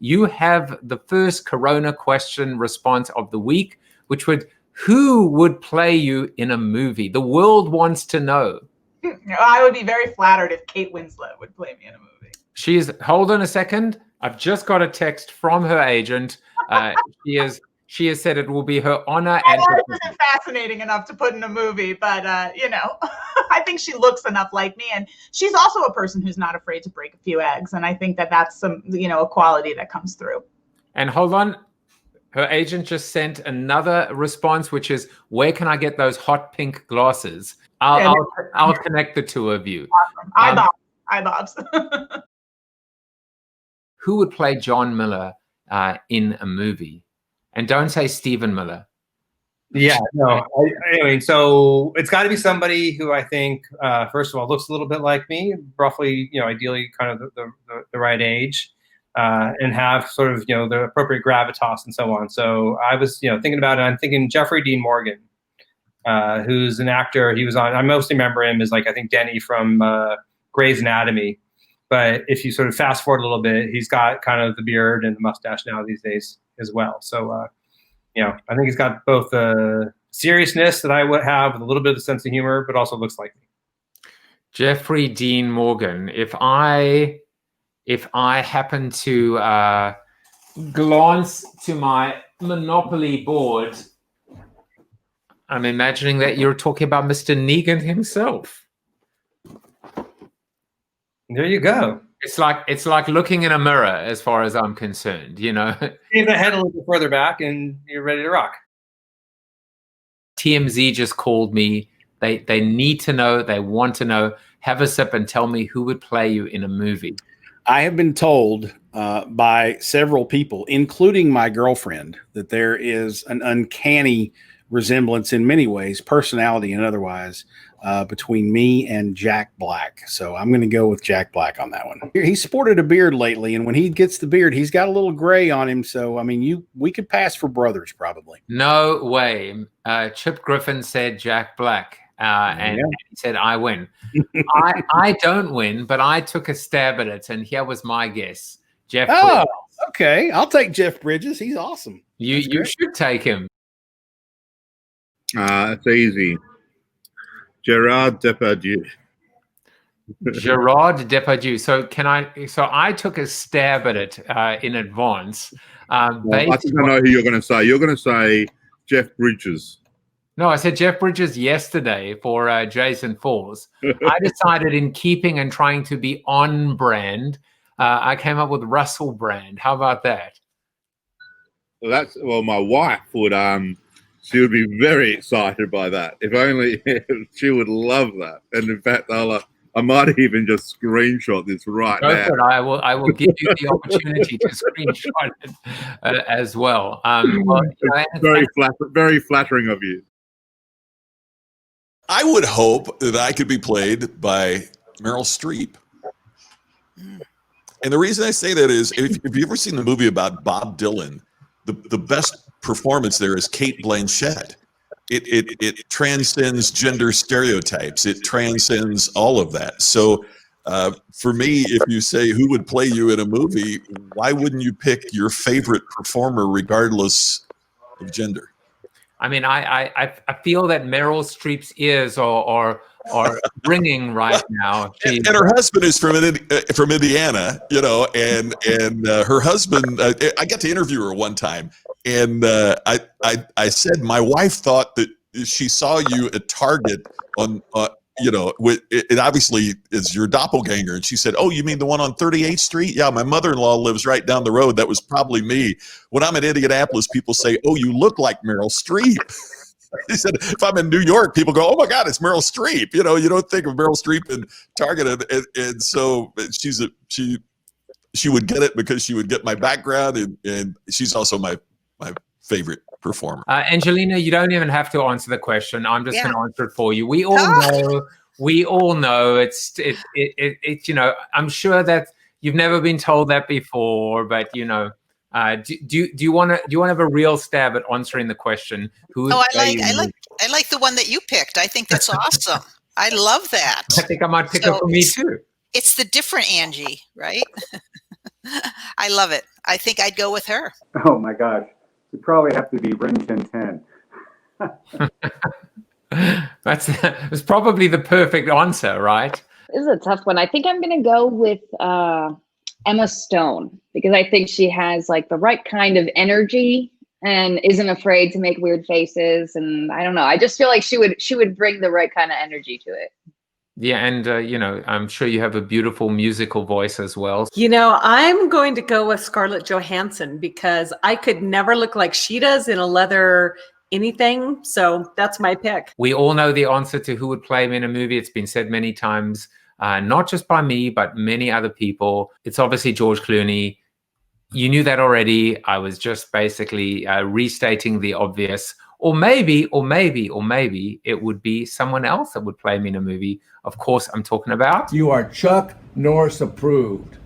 you have the first Corona question response of the week, which would, who would play you in a movie? The world wants to know. I would be very flattered if Kate Winslet would play me in a movie. Hold on a second. I've just got a text from her agent. She has said it will be her honor. And that isn't fascinating enough to put in a movie, but I think she looks enough like me, and she's also a person who's not afraid to break a few eggs, and I think that that's some, a quality that comes through. And hold on, her agent just sent another response, which is, where can I get those hot pink glasses? I'll connect the two of you. Awesome. Eyebobs. Who would play Jon Miller in a movie? And don't say Stephen Miller. Yeah, no. I mean, so it's got to be somebody who I think, first of all, looks a little bit like me, roughly, ideally kind of the right age, and have sort of, the appropriate gravitas and so on. So I was, thinking about it. I'm thinking Jeffrey Dean Morgan, who's an actor. He was on, I mostly remember him as I think Denny from Grey's Anatomy. But if you sort of fast forward a little bit, he's got kind of the beard and the mustache now these days as well. So, I think he's got both the seriousness that I would have with a little bit of the sense of humor, but also looks like me. Jeffrey Dean Morgan. If I happen to glance to my Monopoly board, I'm imagining that you're talking about Mr. Negan himself. There you go. It's like looking in a mirror, as far as I'm concerned. Shave the head a little bit further back, and you're ready to rock. TMZ just called me. They need to know. They want to know. Have a sip and tell me who would play you in a movie. I have been told by several people, including my girlfriend, that there is an uncanny resemblance in many ways, personality and otherwise, between me and Jack Black. So I'm going to go with Jack Black on that one. He sported a beard lately, and when he gets the beard, he's got a little gray on him. So, I mean, we could pass for brothers probably. No way. Chip Griffin said Jack Black, and he said, I win. I don't win, but I took a stab at it, and here was my guess. Jeff Bridges. Okay. I'll take Jeff Bridges. He's awesome. You should take him. It's easy. Gerard Depardieu. Gerard Depardieu. So I took a stab at it in advance. I think I know who you're going to say. You're going to say Jeff Bridges. No, I said Jeff Bridges yesterday for Jason Falls. I decided, in keeping and trying to be on brand, I came up with Russell Brand. How about that? Well, my wife would she would be very excited by that. If only she would love that. And in fact, I might even just screenshot this right now. Good. I will give you the opportunity to screenshot it as well. Very flattering of you. I would hope that I could be played by Meryl Streep. And the reason I say that is, if you've ever seen the movie about Bob Dylan, the best performance there is Cate Blanchett. It transcends gender stereotypes. It transcends all of that. So for me, if you say who would play you in a movie, why wouldn't you pick your favorite performer regardless of gender? I mean, I feel that Meryl Streep's ears are ringing right now. And her husband is from Indiana, and her husband. I got to interview her one time, and I said my wife thought that she saw you at Target on. It obviously is your doppelganger. And she said, "Oh, you mean the one on 38th Street? Yeah, my mother-in-law lives right down the road. That was probably me." When I'm in Indianapolis, people say, "Oh, you look like Meryl Streep." He said, if I'm in New York, people go, "Oh my God, it's Meryl Streep." You don't think of Meryl Streep in Target. And so she would get it because she would get my background, and she's also my favorite performer. Angelina, you don't even have to answer the question. I'm just going to answer it for you. We all know it's I'm sure that you've never been told that before, but do you want to have a real stab at answering the question? I like the one that you picked. I think that's awesome. I love that. I think I might pick up for me too. It's the different Angie, right? I love it. I think I'd go with her. Oh my gosh, we probably have to be Rin Tin Tin. That's probably the perfect answer, right? This is a tough one. I think I'm going to go with Emma Stone, because I think she has like the right kind of energy and isn't afraid to make weird faces. And I don't know. I just feel like she would bring the right kind of energy to it. Yeah, and I'm sure you have a beautiful musical voice as well. I'm going to go with Scarlett Johansson because I could never look like she does in a leather anything. So that's my pick. We all know the answer to who would play me in a movie. It's been said many times, not just by me, but many other people. It's obviously George Clooney. You knew that already. I was just basically restating the obvious. Or maybe it would be someone else that would play me in a movie. Of course, I'm talking about... You are Chuck Norris approved.